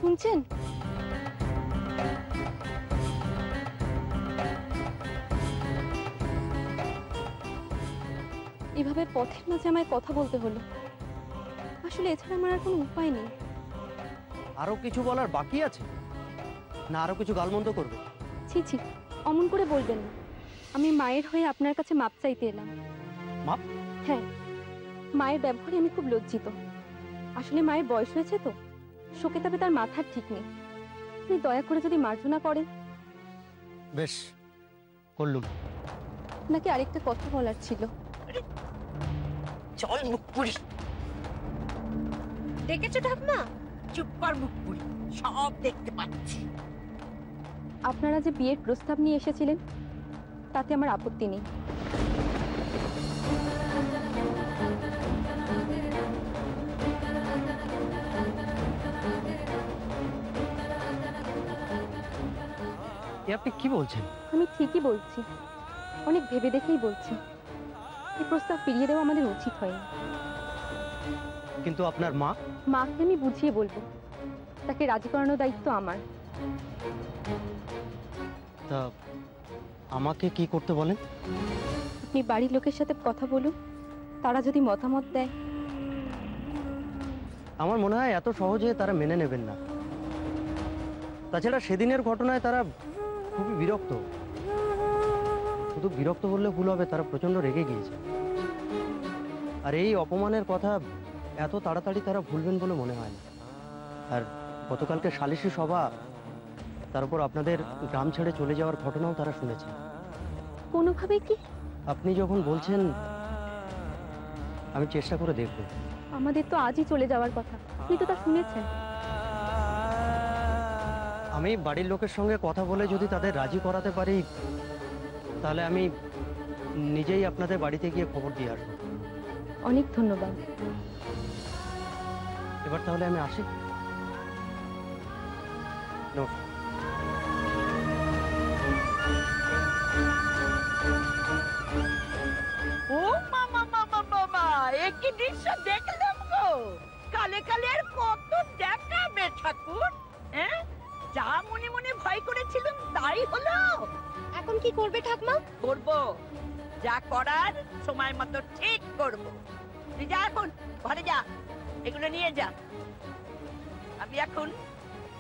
শুনছেন? এভাবে পথের মাঝে আমায় কথা বলতে হলো। আসলে এছাড়া আমার আর কোনো উপায় নেই। আরো কিছু বলার বাকি আছে না? আরো কিছু গালমন্দ করবে? ছি ছি, অমন করে বলবেন না। আমি মায়ের হয়ে আপনার কাছে মাপ চাইতে এলাম। মাপ? হ্যাঁ, মায়ের ব্যবহারে আমি খুব লজ্জিত। আসলে মায়ের বয়স হয়েছে তো, শোকে তবে তার মাথার ঠিক নেই। আপনি দয়া করে যদি মার্জনা করেন। বেশ, করলুম। নাকি আরেকটা কথা বলার ছিল। চল মুখপুরি। দেখেছো ঠাকুমা? চুপ কর মুখপুরি, সব দেখতে পাচ্ছি। আপনারা যে বিয়ের প্রস্তাব নিয়ে এসেছিলেন তাতে আমার আপত্তি নেই। আপনি কি বলছেন? আমি ঠিকই বলছি, অনেক ভেবে দেখেই বলছি। এই প্রস্তাব ফিরিয়ে দেওয়া আমাদের উচিত হয়নি। কিন্তু আপনার মা? মাকে আমি বুঝিয়ে বলবো, তাকে রাজি করানোর দায়িত্ব আমার। তা আমাকে কি করতে বলেন? আপনি বাড়ির লোকের সাথে কথা বলুন, তারা যদি মতামত দেয়। আমার মনে হয় এত সহজে তারা মেনে নেবেন না। তাছাড়া সেদিনের ঘটনায় তারা খুবই বিরক্ত। শুধু বিরক্ত বললে ভুল হবে, তারা প্রচন্ড রেগে গিয়েছে। আর এই অপমানের কথা এত তাড়াতাড়ি তারা ভুলবেন বলে মনে হয় না। আর গতকালকে সালিশি সভা, তার উপর আপনাদের গ্রাম ছেড়ে চলে যাওয়ার ঘটনাও তারা শুনেছে। কোনোভাবে কি? আপনি যখন বলছেন, আমি চেষ্টা করে দেখব। আমাদের তো আজই চলে যাওয়ার কথা, আপনি তো তা শুনেছেন। আমি বাড়ির লোকের সঙ্গে কথা বলে যদি তাদের রাজি করাতে পারি, তাহলে আমি নিজেই আপনাদের বাড়িতে গিয়ে খবর দিয়ে আসবো। অনেক ধন্যবাদ। এবার তাহলে আমি আসি। নমস্কার। ও মামা মামা মামা, একই দৃশ্য দেখলাম গো। কালে কালে আর কত দেখাবে ঠাকুর? হ্যাঁ, যা মনে মনে ভয় করেছিলাম তাই হলো। এখন কি করবে ঠাকুমা? করবো যা করার, সময় মতো ঠিক করবো। তুই যা, এখন ঘরে যা, এগুলো নিয়ে যা। আমি এখন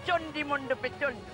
চণ্ডী মণ্ডপে চলবো।